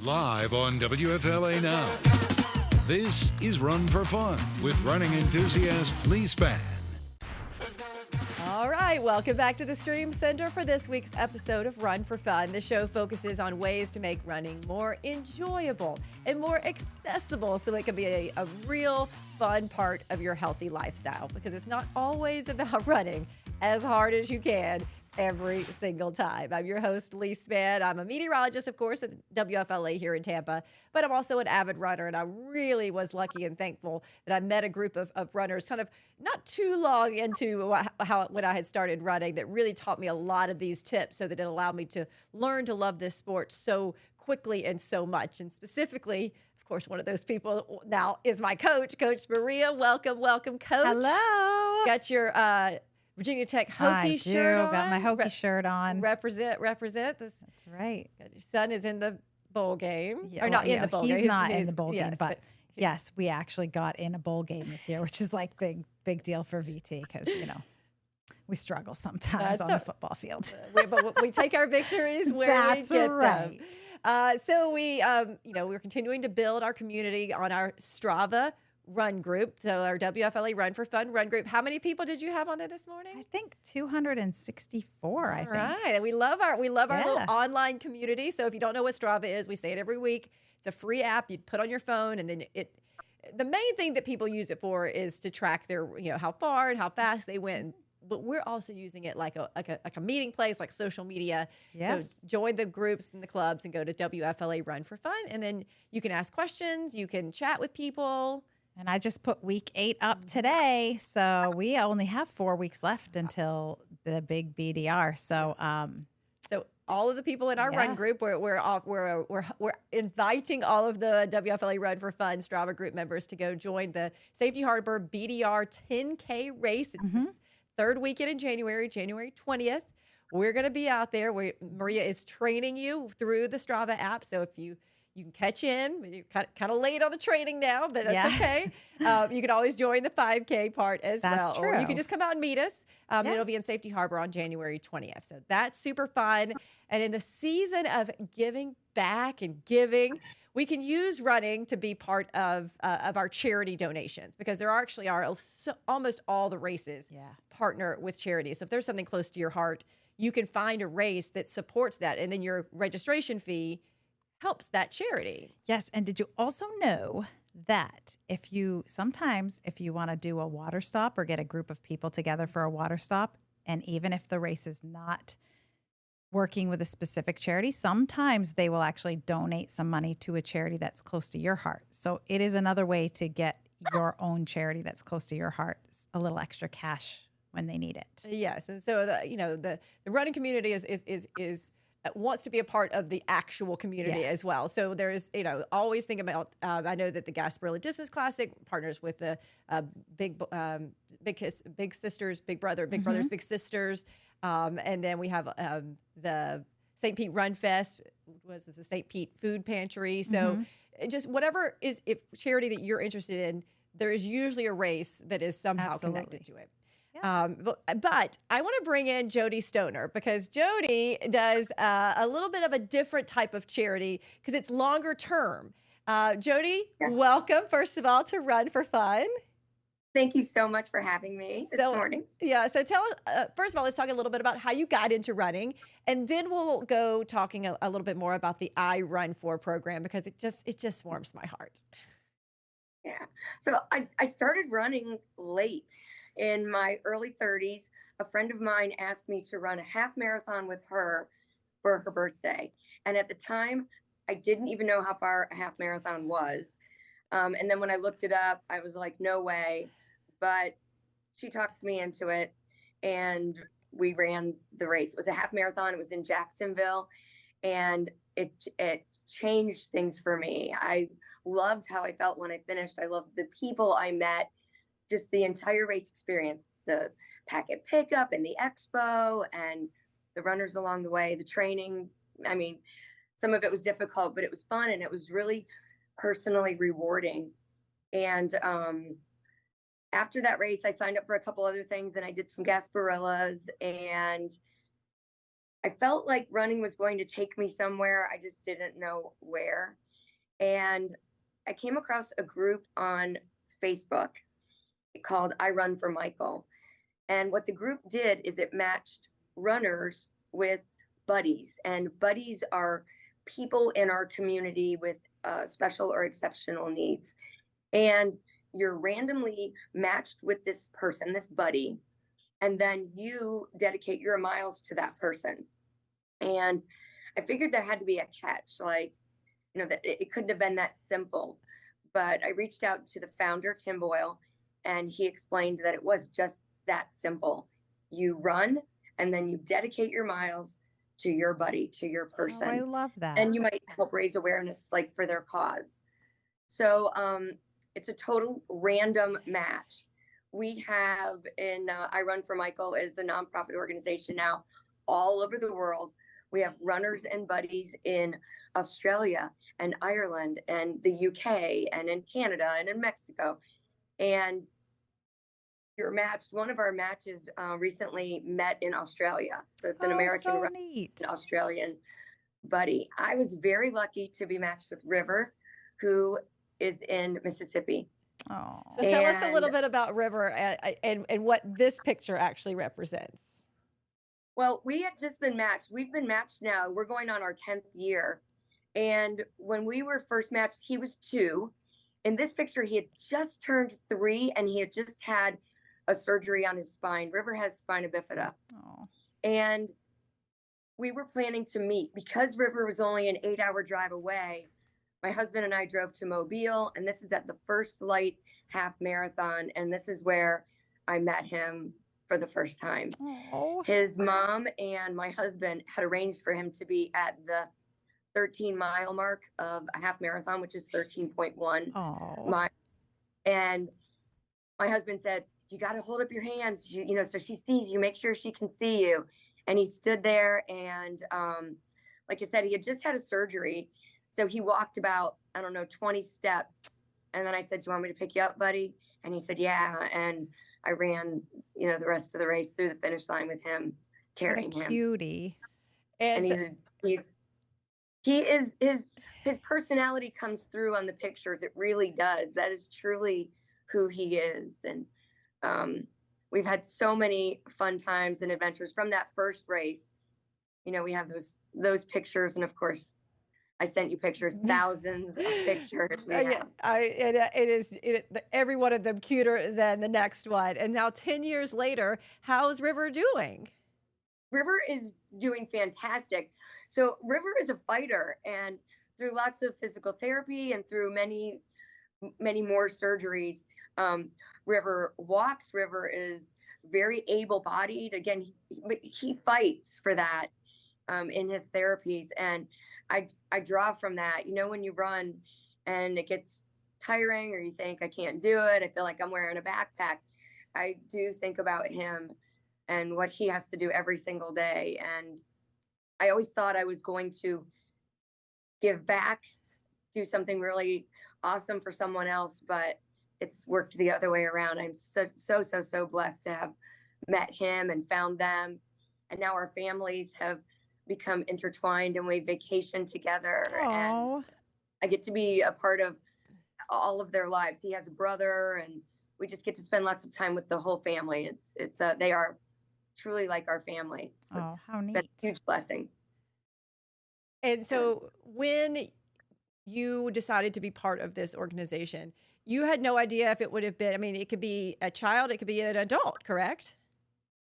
Live on WFLA Now. This is Run for Fun with running enthusiast Lee Spann. All right, welcome back to the Stream Center for this week's episode of Run for Fun. The show focuses on ways to make running more enjoyable and more accessible so it can be a real fun part of your healthy lifestyle, because it's not always about running as hard as you can every single time. I'm your host, Lee Spann. I'm a meteorologist, of course, at WFLA here in Tampa, but I'm also an avid runner, and I really was lucky and thankful that I met a group of runners kind of not too long into when I had started running that really taught me a lot of these tips so that it allowed me to learn to love this sport so quickly and so much. And specifically, of course, one of those people now is my coach, Coach Maria. Welcome, welcome, Coach. Hello. Got your Virginia Tech Hokie shirt on. Got my Hokie shirt on. Represent. That's right. Your son is in the bowl game. Yeah, or not in the bowl game. He's not in the bowl game, yes, but yes, we actually got in a bowl game this year, which is like big deal for VT because, we struggle sometimes on the football field. But we take our victories where we get them. So we're continuing to build our community on our Strava run group. So our WFLA Run for Fun run group. How many people did you have on there this morning? I think 264. I think. Right. We love our little online community. So if you don't know what Strava is, we say it every week. It's a free app you put on your phone, and then the main thing that people use it for is to track their, how far and how fast they went. But we're also using it like a meeting place, like social media. Yes. So join the groups and the clubs and go to WFLA Run for Fun. And then you can ask questions. You can chat with people. And I just put week 8 up today. So we only have 4 weeks left until the big BDR. So, so all of the people in our run group, we're inviting all of the WFLA Run for Fun Strava group members to go join the Safety Harbor BDR 10K race. It's the third weekend in January 20th. We're going to be out there. Maria is training you through the Strava app. So if you can catch in. You're kind of late on the training now, but that's okay. You can always join the 5K part as well. True. Or you can just come out and meet us. It'll be in Safety Harbor on January 20th. So that's super fun. And in the season of giving back and giving, we can use running to be part of our charity donations, because there actually are almost all the races partner with charities. So if there's something close to your heart, you can find a race that supports that. And then your registration fee helps that charity. Yes. And did you also know that if you want to do a water stop or get a group of people together for a water stop, and even if the race is not working with a specific charity, sometimes they will actually donate some money to a charity that's close to your heart. So it is another way to get your own charity that's close to your heart a little extra cash when they need it. Yes. And so the running community is wants to be a part of the actual community as well. So there's, always think about, I know that the Gasparilla Distance Classic partners with the Big Sisters, Big Brothers, Big Sisters. And then we have the St. Pete Run Fest, was the St. Pete Food Pantry. So just whatever is charity that you're interested in, there is usually a race that is somehow connected to it. Yeah. But I want to bring in Jody Stoner, because Jody does a little bit of a different type of charity because it's longer term. Jody, welcome, first of all, to Run for Fun. Thank you so much for having me this morning. Yeah, so tell us, first of all, let's talk a little bit about how you got into running, and then we'll go talking a little bit more about the I Run For program, because it just warms my heart. Yeah, so I started running late. In my early 30s, a friend of mine asked me to run a half marathon with her for her birthday. And at the time, I didn't even know how far a half marathon was. And then when I looked it up, I was like, no way. But she talked me into it, and we ran the race. It was a half marathon. It was in Jacksonville, and it changed things for me. I loved how I felt when I finished. I loved the people I met. Just the entire race experience, the packet pickup and the expo and the runners along the way, the training. I mean, some of it was difficult, but it was fun, and it was really personally rewarding. And after that race, I signed up for a couple other things, and I did some Gasparillas, and I felt like running was going to take me somewhere. I just didn't know where. And I came across a group on Facebook called I Run for Michael. And what the group did is it matched runners with buddies. And buddies are people in our community with special or exceptional needs. And you're randomly matched with this person, this buddy, and then you dedicate your miles to that person. And I figured there had to be a catch, like, that it couldn't have been that simple. But I reached out to the founder, Tim Boyle, and he explained that it was just that simple. You run and then you dedicate your miles to your buddy, to your person. Oh, I love that. And you might help raise awareness like for their cause. So it's a total random match. We have I Run for Michael is a nonprofit organization now all over the world. We have runners and buddies in Australia and Ireland and the UK and in Canada and in Mexico. And you're matched. One of our matches recently met in Australia. So it's an American so neat. Australian buddy. I was very lucky to be matched with River, who is in Mississippi. Oh. So tell us a little bit about River and what this picture actually represents. Well, we had just been matched. We've been matched now. We're going on our 10th year. And when we were first matched, he was 2. In this picture, he had just turned 3 and he had just had a surgery on his spine. River has spina bifida. Oh. And we were planning to meet because River was only an 8-hour drive away. My husband and I drove to Mobile, and this is at the First Light half marathon. And this is where I met him for the first time. Oh. His mom and my husband had arranged for him to be at the 13-mile mark of a half marathon, which is 13.1 miles. And my husband said, you got to hold up your hands, so she sees you, make sure she can see you. And he stood there and, like I said, he had just had a surgery. So he walked about, 20 steps. And then I said, do you want me to pick you up, buddy? And he said, yeah. And I ran, the rest of the race through the finish line with him, carrying him. Cutie. And his personality comes through on the pictures. It really does. That is truly who he is. And we've had so many fun times and adventures from that first race. We have those pictures, and of course, I sent you pictures, thousands of pictures. Every one of them cuter than the next one. And now 10 years later, how's River doing? River is doing fantastic. So River is a fighter, and through lots of physical therapy and through many, many more surgeries, River walks. River is very able-bodied. Again, he fights for that in his therapies. And I draw from that. When you run and it gets tiring or you think, I can't do it, I feel like I'm wearing a backpack, I do think about him and what he has to do every single day. And I always thought I was going to give back, do something really awesome for someone else, but it's worked the other way around. I'm so blessed to have met him and found them. And now our families have become intertwined and we vacation together. Aww. And I get to be a part of all of their lives. He has a brother, and we just get to spend lots of time with the whole family. They are truly like our family. So it's how neat. been a huge blessing. And so when you decided to be part of this organization, you had no idea if it would have been, it could be a child, it could be an adult, correct?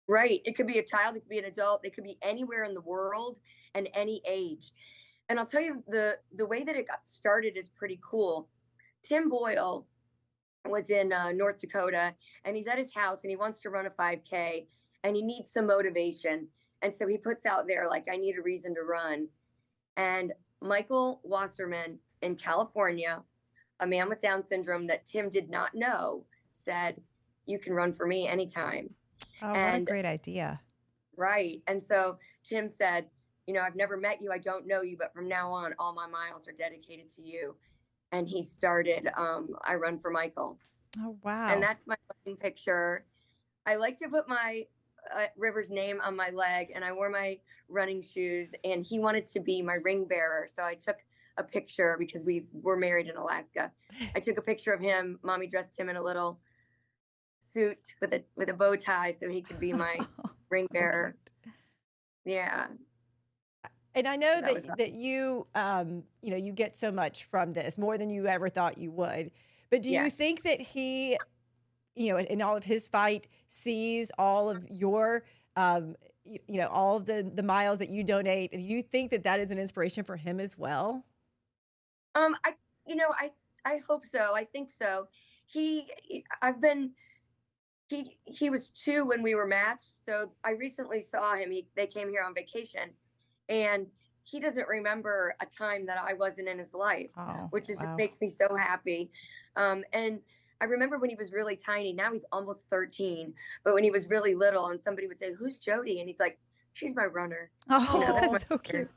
Right. It could be a child, it could be an adult, it could be anywhere in the world and any age. And I'll tell you, the way that it got started is pretty cool. Tim Boyle was in North Dakota, and he's at his house and he wants to run a 5K and he needs some motivation. And so he puts out there, like, I need a reason to run. And Michael Wasserman in California, a man with Down syndrome that Tim did not know, said, you can run for me anytime. Oh, what a great idea. Right. And so Tim said, I've never met you, I don't know you, but from now on, all my miles are dedicated to you. And he started I Run for Michael. Oh, wow. And that's my picture. I like to put River's name on my leg, and I wore my running shoes, and he wanted to be my ring bearer. So I took a picture because we were married in Alaska. I took a picture of him. Mommy dressed him in a little suit with a bow tie so he could be my ring So bearer. cute. Yeah. And I know So that was that you you know, you get so much from this, more than you ever thought you would. But do you Yes. think that he, you know, in all of his fight, sees all of your, you know, all of the miles that you donate? Do you think that that is an inspiration for him as well? I you know I hope so. I think so. I've been he was 2 when we were matched. So I recently saw him. They came here on vacation, and he doesn't remember a time that I wasn't in his life, Oh, which is just wow. makes me so happy. And I remember when he was really tiny. Now he's almost 13, but when he was really little, and somebody would say, "Who's Jody?" and he's like, "She's my runner." Oh, That's Oh, my that's so runner.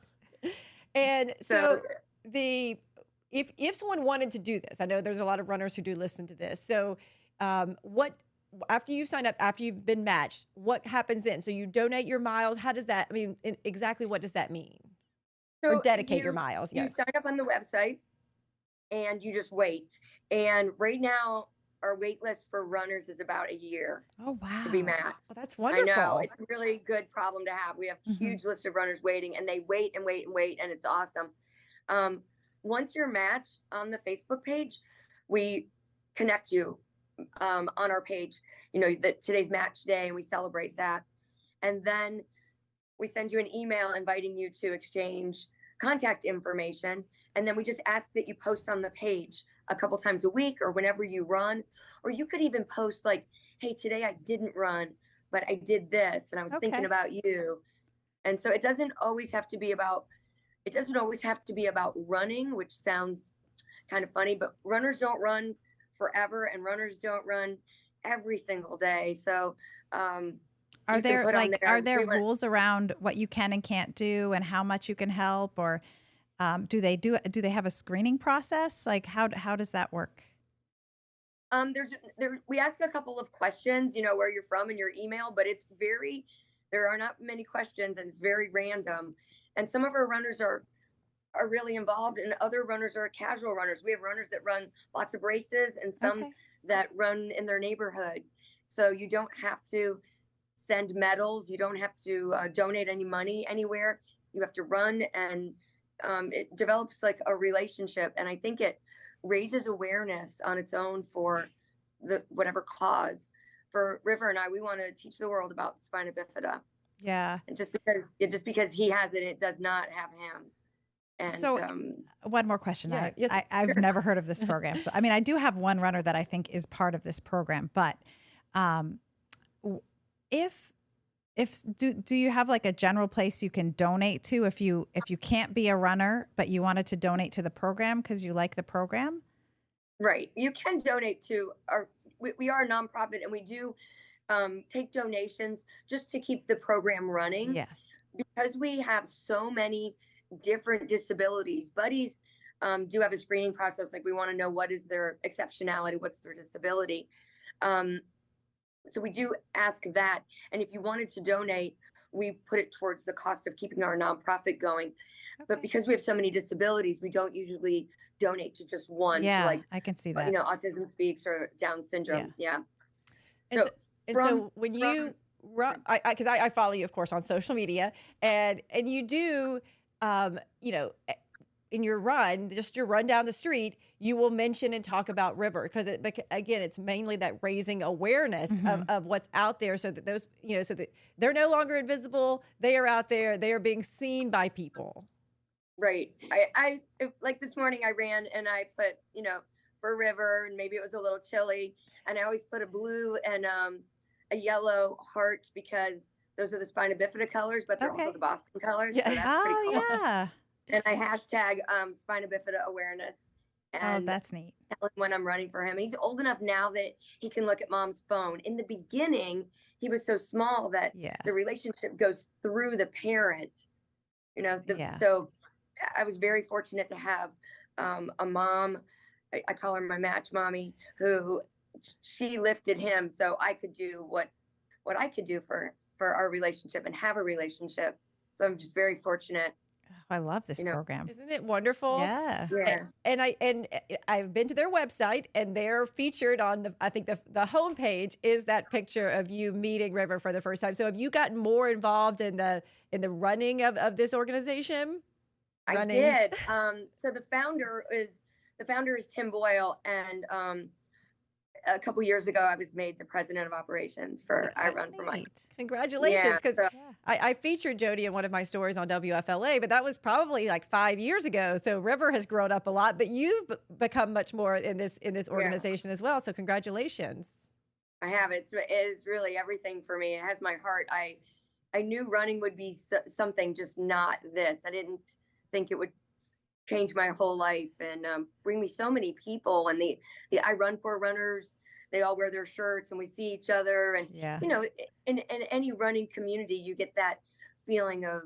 cute. and So so the if someone wanted to do this, I know there's a lot of runners who do listen to this. So, what after you sign up, after you've been matched, what happens then? So you donate your miles. How does that? I mean, exactly what does that mean? Or so dedicate your miles? you Yes. sign up on the website, and you just wait. And right now, our wait list for runners is about a year Oh, to be wow. matched. Well, that's I know, wonderful. it's a really good problem to have. We have a Mhm. huge list of runners waiting, and they wait and wait and wait, and it's awesome. Um, Once you're matched on the Facebook page, we connect you on our page. You know that today's match day, and we celebrate that. And then we send you an email inviting you to exchange contact information. And then we just ask that you post on the page a couple times a week or whenever you run. Or you could even post like, "Hey, today I didn't run, but I did this and I was thinking Okay. about you." And so it doesn't always have to be about running, which sounds kind of funny, but runners don't run forever, and runners don't run every single day. So Are you can there put on are there, there we want. rules around what you can and can't do and how much you can help, or do they have a screening process? Like how does that work? We ask a couple of questions, where you're from and your email, but there are not many questions, and it's very random. And some of our runners are really involved, and other runners are casual runners. We have runners that run lots of races, and some Okay. that run in their neighborhood. So you don't have to send medals. You don't have to donate any money anywhere. You have to run, and it develops like a relationship. And I think it raises awareness on its own for the whatever cause. For River and I, we want to teach the world about spina bifida, Yeah. and just because he has it, it does not have him. And So one more question. Yeah. Yes. I've sure. never heard of this program. So I mean, I do have one runner that I think is part of this program, but um, w- if do you have like a general place you can donate to if you can't be a runner but you wanted to donate to the program because you like the program? Right, you can donate to we are a nonprofit, and we do take donations just to keep the program running, Yes. because we have so many different disabilities. Buddies do have a screening process. Like, we want to know what is their exceptionality, what's their disability. Um, so we do ask that. And if you wanted to donate, we put it towards the cost of keeping our nonprofit going. But Okay. because we have so many disabilities, we don't usually donate to just one. So, Yeah, like, I can see that. Autism speaks or Down Yeah. syndrome. Yeah. And So so, and from so when from you run, because I follow you, of course, on social media, and you do, you know, in your run, just your run down the street, you will mention and talk about River because again, it's mainly that raising awareness Hmm. of what's out there, so that those, so that they're no longer invisible. They are out there. They are being seen by people. Right. Like this morning I ran, and I put, for River, and maybe it was a little chilly. And I always put a blue and a yellow heart, because those are the spina bifida colors, but they're also Okay. the Boston colors. Yeah. So that's pretty cool. Oh, yeah. And I hashtag spina bifida awareness, Oh, and that's neat. tell him when I'm running for him. He's old enough now that he can look at mom's phone. In the beginning, he was so small that Yeah. the relationship goes through the parent. Yeah. So I was very fortunate to have a mom. I call her my match mommy, who she lifted him so I could do what I could do for for our relationship and have a relationship. So I'm just very fortunate. Oh, I love this You know. program. Isn't it wonderful? Yeah. Yeah. And I've been to their website, and they're featured on I think the homepage is that picture of you meeting River for the first time. So have you gotten more involved in the running of this organization? I did. So the founder is Tim Boyle, and a couple years ago I was made the president of operations for I Run for Mike. Neat. Congratulations, because so- I featured Jody in one of my stories on WFLA, but that was probably like 5 years ago. So River has grown up a lot, but you've become much more in this organization as well. So congratulations. I have. It is really everything for me. It has my heart. I knew running would be something, just not this. I didn't think it would change my whole life and bring me so many people. And the I Run For runners, they all wear their shirts and we see each other. And, Yeah. you know, in any running community, you get that feeling of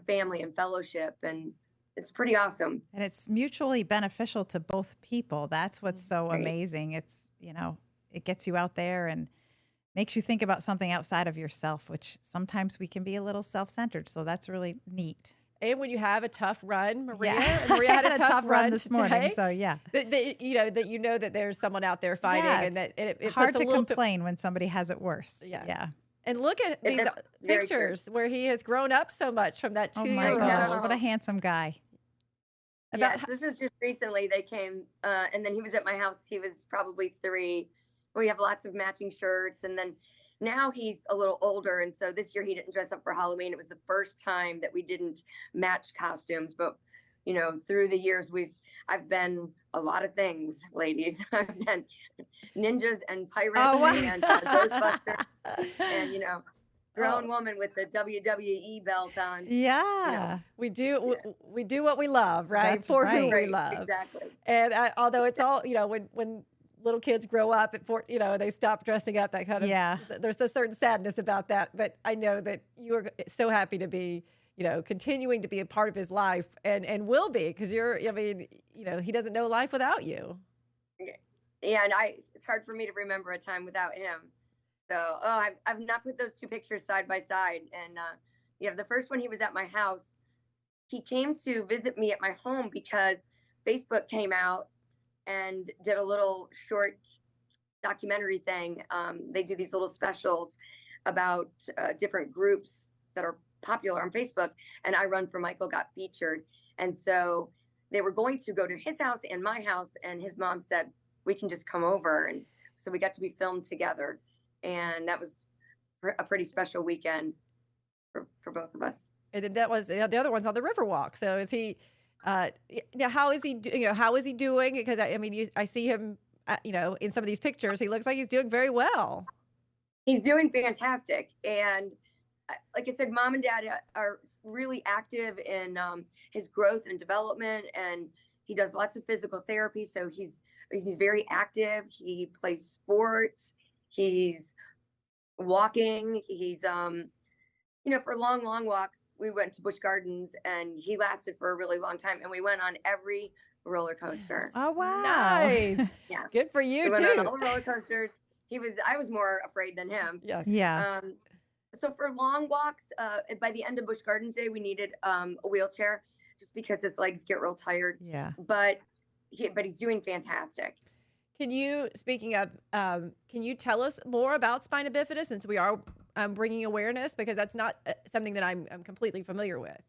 family and fellowship. And it's pretty awesome. And it's mutually beneficial to both people. That's what's so Right. amazing. It's, you know, it gets you out there and makes you think about something outside of yourself, which sometimes we can be a little self-centered. So that's really neat. And when you have a tough run, Maria, Yeah. and Maria had I a tough run this today, morning. So yeah, that you know that there's someone out there fighting, Yeah, and that it hard puts to a little complain when somebody has it worse. Yeah. Yeah. And look at these That's very pictures where he has grown up so much from that Oh 2-year-old. my Yeah. gosh, what a handsome guy. About Yes, this is just recently they came, and then he was at my house. He was probably 3. We have lots of matching shirts, and then now he's a little older, and so this year he didn't dress up for Halloween. It was the first time that we didn't match costumes, but you know, through the years I've been a lot of things, ladies. I've been ninjas and pirates and Ghostbusters, and you know, grown woman with the WWE belt on. Yeah. we do what we love, right? That's For right. who we Right, love. exactly. And although it's all, you know, when little kids grow up you know, they stop dressing up, that kind of, Yeah. there's a certain sadness about that. But I know that you are so happy to be, you know, continuing to be a part of his life and will be, because I mean, you know, he doesn't know life without you. Yeah, and it's hard for me to remember a time without him. So, I've not put those 2 pictures side by side. And yeah, the first one, he was at my house. He came to visit me at my home because Facebook came out and did a little short documentary thing. They do these little specials about different groups that are popular on Facebook, and I Run for Michael got featured. And so they were going to go to his house and my house, and his mom said, we can just come over. And so we got to be filmed together. And that was a pretty special weekend for both of us. And then that was the other one's on the Riverwalk. So is he? Now, how is he? You know, how is he doing? Because I mean, I see him. You know, in some of these pictures, he looks like he's doing very well. He's doing fantastic. And like I said, mom and dad are really active in his growth and development. And he does lots of physical therapy. So he's very active. He plays sports. He's walking. He's, you know, for long walks, we went to Busch Gardens, and he lasted for a really long time. And we went on every roller coaster. Oh, wow. Nice. Yeah. Good for you We went on too. all the roller coasters. I was more afraid than him. Yes. Yeah. So for long walks, by the end of Busch Gardens Day, we needed a wheelchair just because his legs get real tired. Yeah. But he's doing fantastic. Can you, speaking of, can you tell us more about spina bifida, since we are bringing awareness, because that's not something that I'm completely familiar with.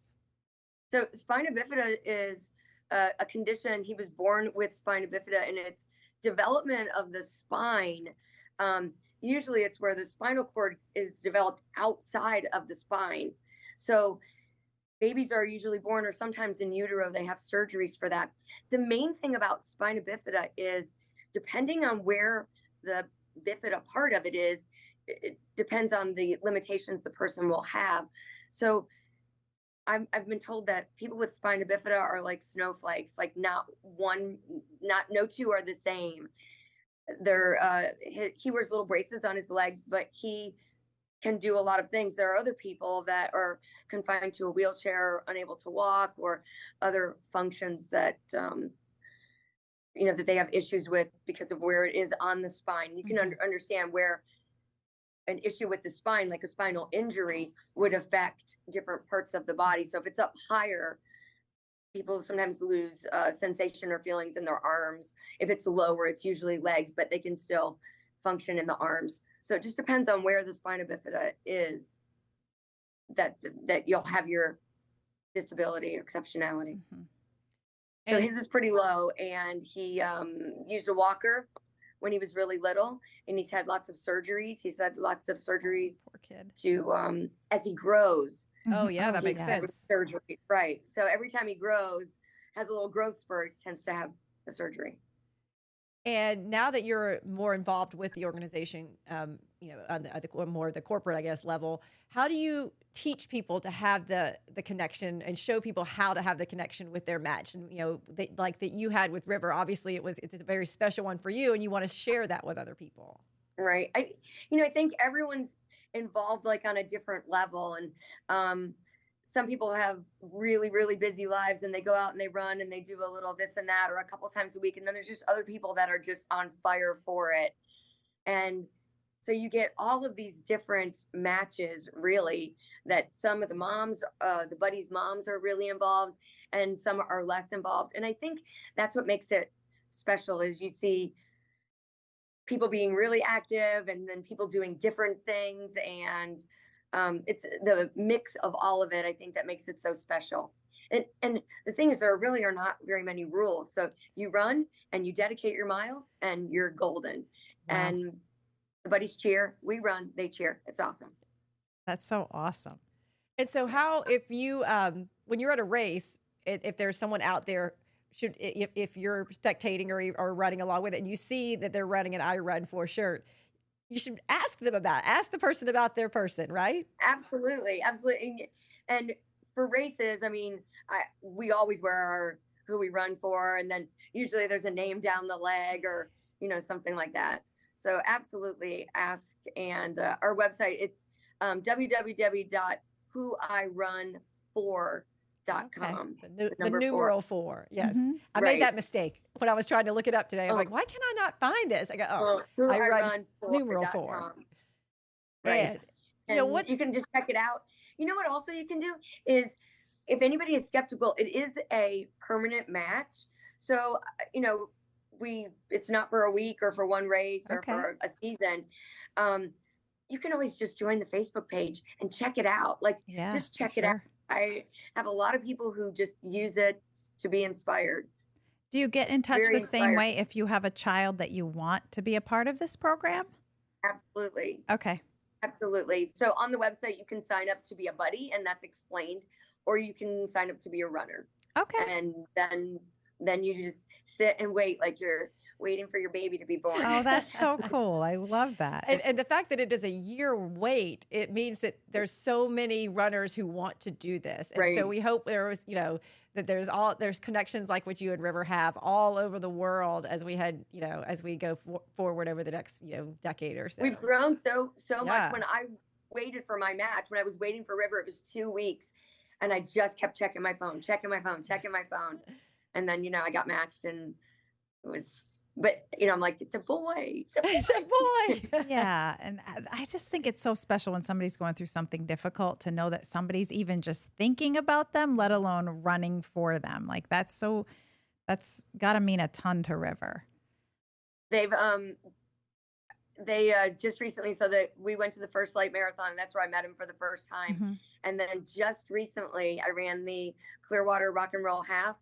So spina bifida is a condition. He was born with spina bifida, and it's development of the spine. Usually it's where the spinal cord is developed outside of the spine. So babies are usually born, or sometimes in utero, they have surgeries for that. The main thing about spina bifida is, depending on where the bifida part of it is, it depends on the limitations the person will have. So I've been told that people with spina bifida are like snowflakes, like no 2 are the same. He wears little braces on his legs, but he can do a lot of things. There are other people that are confined to a wheelchair, unable to walk, or other functions that you know, that they have issues with because of where it is on the spine. You can understand where an issue with the spine, like a spinal injury, would affect different parts of the body. So if it's up higher, people sometimes lose sensation or feelings in their arms. If it's lower, it's usually legs, but they can still function in the arms. So it just depends on where the spina bifida is that you'll have your disability or exceptionality. Mm-hmm. So his is pretty low, and he used a walker when he was really little, and he's had lots of surgeries. He's had lots of surgeries Poor kid. to as he grows. Oh, yeah, that He's makes had sense. surgery, right? So every time he grows, has a little growth spurt, tends to have a surgery. And now that you're more involved with the organization, you know, on the more the corporate, I guess, level, how do you teach people to have the connection and show people how to have the connection with their match? And, you know, like that you had with River, obviously it's a very special one for you, and you want to share that with other people. Right. I think everyone's involved like on a different level, and some people have really, really busy lives, and they go out and they run and they do a little this and that or a couple times a week. And then there's just other people that are just on fire for it. And so you get all of these different matches, really, that some of the moms, the buddies' moms are really involved, and some are less involved. And I think that's what makes it special is you see people being really active and then people doing different things. And it's the mix of all of it, I think, that makes it so special. And the thing is, there really are not very many rules. So you run and you dedicate your miles and you're golden. Wow. And the buddies cheer, we run, they cheer. It's awesome. That's so awesome. And so how, if you, when you're at a race, if there's someone out there, if you're spectating or running along with it and you see that they're running an I Run For shirt, you should ask the person about their person, right? Absolutely. Absolutely. And for races, I mean, we always wear who we run for. And then usually there's a name down the leg or, something like that. So absolutely ask. And our website, it's www.whoirunfor.com. The numeral 4. Yes. Mm-hmm. I made that mistake when I was trying to look it up today. I'm like, why can I not find this? I go, I run numeral 4. Right. And what you can just check it out. You know what also you can do is, if anybody is skeptical, it is a permanent match. So, it's not for a week or for one race or for a season. You can always just join the Facebook page and check it out. Just check it out. I have a lot of people who just use it to be inspired. Do you get in touch the same way if you have a child that you want to be a part of this program? Absolutely. Okay. Absolutely. So on the website, you can sign up to be a buddy, and that's explained, or you can sign up to be a runner. Okay. And then you just sit and wait like you're waiting for your baby to be born. Oh, that's so cool. I love that. And the fact that it is a year wait, it means that there's so many runners who want to do this. And so we hope there was, that there's connections like what you and River have all over the world as we head, as we go forward over the next, decade or so. We've grown so much. When I waited for my match, when I was waiting for River, it was 2 weeks, and I just kept checking my phone. And then, I got matched, and it was, but, I'm like, it's a boy. It's a boy. Yeah. And I just think it's so special when somebody's going through something difficult to know that somebody's even just thinking about them, let alone running for them. Like that's got to mean a ton to River. They just recently, so that we went to the First Light Marathon, and that's where I met him for the first time. Mm-hmm. And then just recently I ran the Clearwater Rock and Roll Half,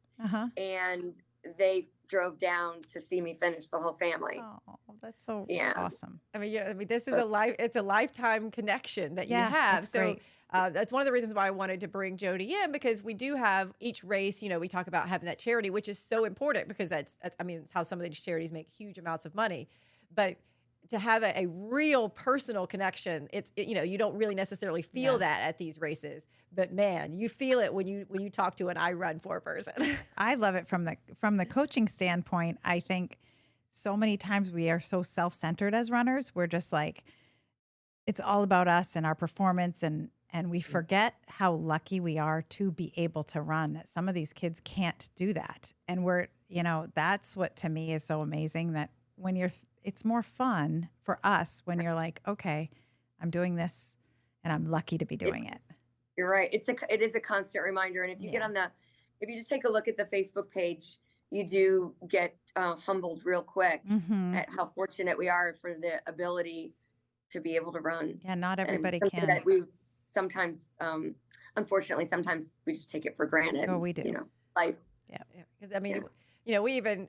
and they drove down to see me finish, the whole family. Oh, that's so awesome. I mean, this is it's a lifetime connection that you have. That's so great. That's one of the reasons why I wanted to bring Jody in, because we do have each race, we talk about having that charity, which is so important because that's it's how some of these charities make huge amounts of money. But to have a real personal connection, you don't really necessarily feel that at these races, but man, you feel it when you talk to an I Run For person. I love it from the coaching standpoint. I think so many times we are so self-centered as runners. We're just like, it's all about us and our performance, and we forget how lucky we are to be able to run, that some of these kids can't do that. And that's what to me is so amazing, that when it's more fun for us when you're like, okay, I'm doing this and I'm lucky to be doing it. You're right. It is a constant reminder. And if you get on if you just take a look at the Facebook page, you do get humbled real quick at how fortunate we are for the ability to be able to run. Yeah, not everybody and something can. that we sometimes, unfortunately, sometimes we just take it for granted. Oh, we do. You know, life. Yeah. Because I mean, you know, we even,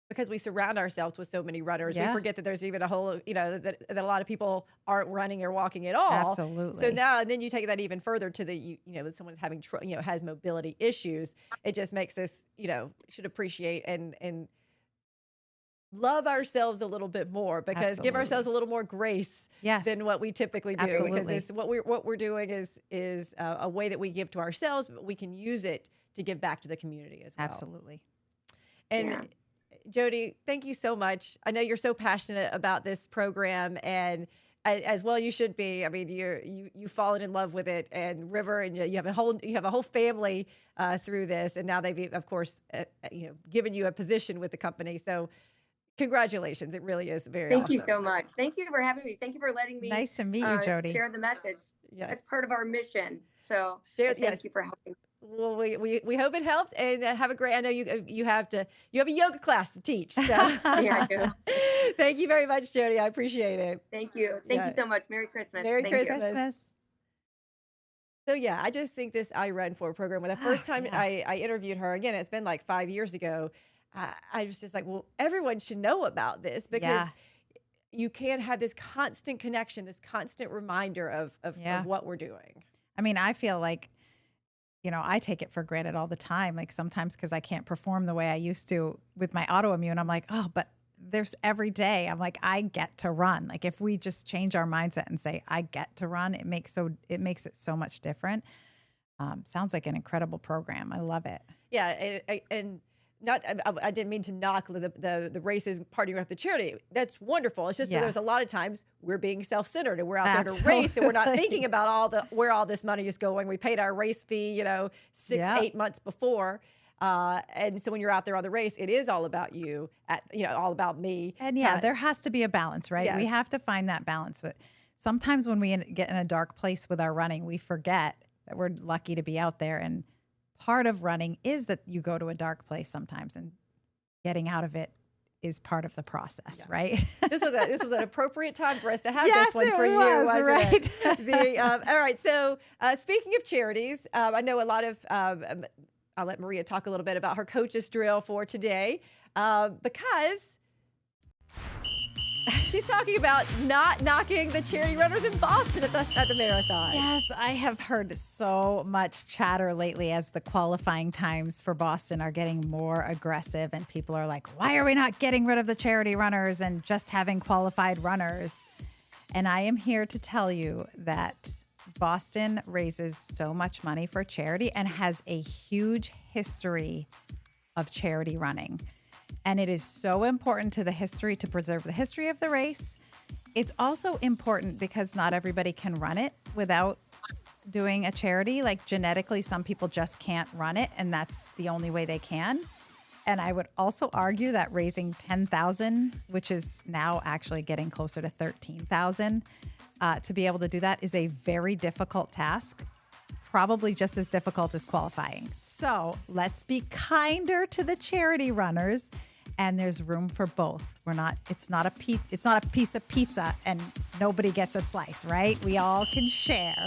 because we surround ourselves with so many runners, we forget that there's even a whole, you know, that a lot of people aren't running or walking at all. Absolutely. So now, and then you take that even further to the, you know, that someone's having, has mobility issues. It just makes us, you know, should appreciate and love ourselves a little bit more, because give ourselves a little more grace than what we typically do. Absolutely. Because what we're doing is a way that we give to ourselves, but we can use it to give back to the community as well. Absolutely. And Jody, thank you so much. I know you're so passionate about this program, and as well you should be. I mean, you've fallen in love with it, and River, and you have a whole family through this, and now they've of course given you a position with the company. So congratulations! It really is very awesome. Thank you so much. Thank you for having me. Thank you for letting me. Nice to meet you, Jody. Share the message. Yes. That's part of our mission. So thank you for helping. Well, we hope it helps, and have a great. I know you have a yoga class to teach. So yeah, I do. Thank you very much, Jody. I appreciate it. Thank you. Thank you so much. Merry Christmas. Merry Thank Christmas. So yeah, I just think this I Run For program. When the first time I interviewed her, again, it's been like 5 years ago. I was just like, well, everyone should know about this, because you can have this constant connection, this constant reminder of what we're doing. I mean, I feel like, you know, I take it for granted all the time. Like sometimes because I can't perform the way I used to with my autoimmune, I'm like, oh, but there's every day. I'm like, I get to run. Like if we just change our mindset and say, I get to run, it makes it so much different. Sounds like an incredible program. I love it. Yeah. And I didn't mean to knock the races partying with the charity. That's wonderful. It's just that there's a lot of times we're being self-centered, and we're out there to race, and we're not thinking about where all this money is going. We paid our race fee, 6-8 months before. And so when you're out there on the race, it is all about you, all about me. And there has to be a balance, right? Yes. We have to find that balance. But sometimes when we get in a dark place with our running, we forget that we're lucky to be out there. And part of running is that you go to a dark place sometimes, and getting out of it is part of the process, right? This was an appropriate time for us to have this one for you, wasn't right? it? All right. So speaking of charities, I know a lot of. I'll let Maria talk a little bit about her coach's drill for today, because she's talking about not knocking the charity runners in Boston at the marathon. Yes, I have heard so much chatter lately as the qualifying times for Boston are getting more aggressive, and people are like, why are we not getting rid of the charity runners and just having qualified runners? And I am here to tell you that Boston raises so much money for charity and has a huge history of charity running. And it is so important to the history to preserve the history of the race. It's also important because not everybody can run it without doing a charity. Like genetically, some people just can't run it, and that's the only way they can. And I would also argue that raising $10,000, which is now actually getting closer to $13,000, to be able to do that is a very difficult task, probably just as difficult as qualifying. So let's be kinder to the charity runners, and there's room for both. It's not a piece of pizza and nobody gets a slice, right? We all can share.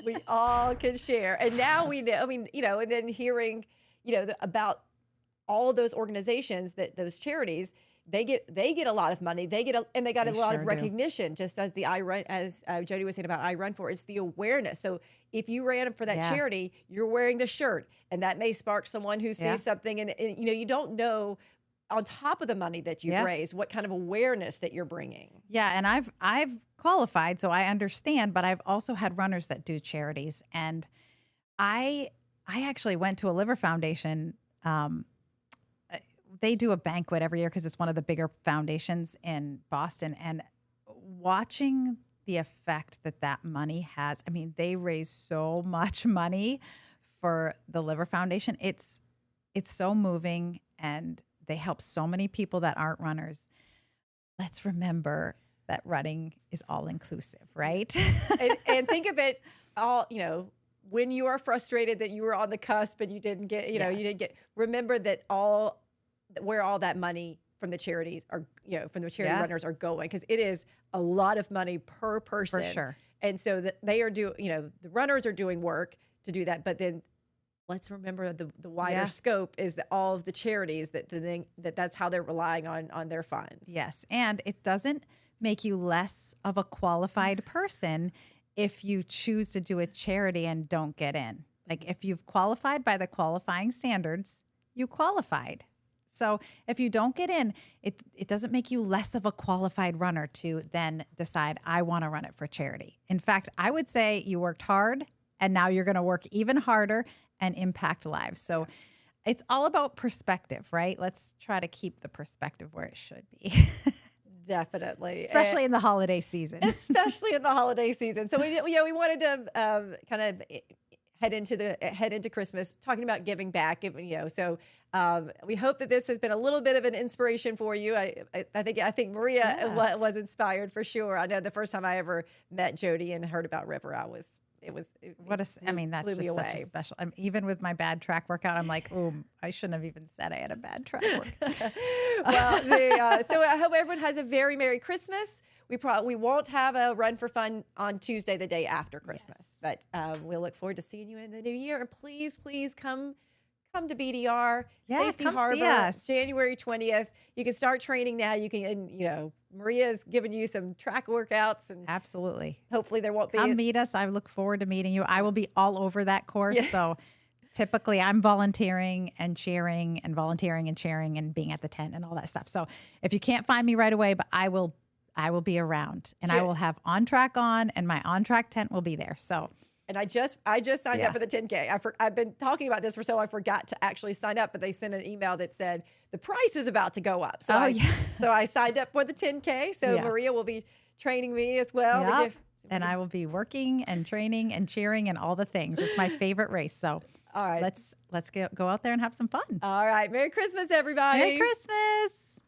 We all can share. And now we know, and then hearing, about all those organizations, those charities, they get a lot of money. They got a lot of recognition, just as the I Run, as Jody was saying about I Run For. It's the awareness. So if you ran for that charity, you're wearing the shirt, and that may spark someone who sees something, and you don't know, on top of the money that you've raised, what kind of awareness that you're bringing. Yeah, and I've qualified, so I understand, but I've also had runners that do charities, and I actually went to a liver foundation. They do a banquet every year because it's one of the bigger foundations in Boston. And watching the effect that money has, they raise so much money for the Liver Foundation. It's so moving, and they help so many people that aren't runners. Let's remember that running is all inclusive, right? And think of it all, when you are frustrated that you were on the cusp and you didn't get, you didn't get, remember that where all that money from the charities are, from the charity runners are going, because it is a lot of money per person. For sure. And so that they are the runners are doing work to do that. But then let's remember the wider scope is that all of the charities that's how they're relying on their funds. Yes. And it doesn't make you less of a qualified person if you choose to do a charity and don't get in. Like if you've qualified by the qualifying standards, you qualified. So if you don't get in, it doesn't make you less of a qualified runner to then decide, I want to run it for charity. In fact, I would say you worked hard and now you're going to work even harder and impact lives. So it's all about perspective, right? Let's try to keep the perspective where it should be. Definitely. Especially in the holiday season. Especially in the holiday season. So we wanted to kind of head into Christmas talking about giving back, So we hope that this has been a little bit of an inspiration for you. I think Maria was inspired for sure. I know the first time I ever met Jody and heard about River, that's just such a special. Even with my bad track workout, I'm like, oh, I shouldn't have even said I had a bad track workout. Well, so I hope everyone has a very Merry Christmas. We won't have a Run for Fun on Tuesday, the day after Christmas, but we'll look forward to seeing you in the new year. And please come to BDR, Safety Harbor, January 20th. You can start training now. You can, Maria's giving you some track workouts, and absolutely. Hopefully there won't be. Come meet us. I look forward to meeting you. I will be all over that course. Yeah. So typically I'm volunteering and cheering and volunteering and cheering and being at the tent and all that stuff. So if you can't find me right away, but I will be around, and I will have On Track on, and my On Track tent will be there. So. And I just signed up for the 10K. I've been talking about this for so long, I forgot to actually sign up, but they sent an email that said the price is about to go up. So I signed up for the 10K. So Maria will be training me as well. Yep. And I will be working and training and cheering and all the things. It's my favorite race. So all right, let's go out there and have some fun. All right. Merry Christmas, everybody. Merry Christmas.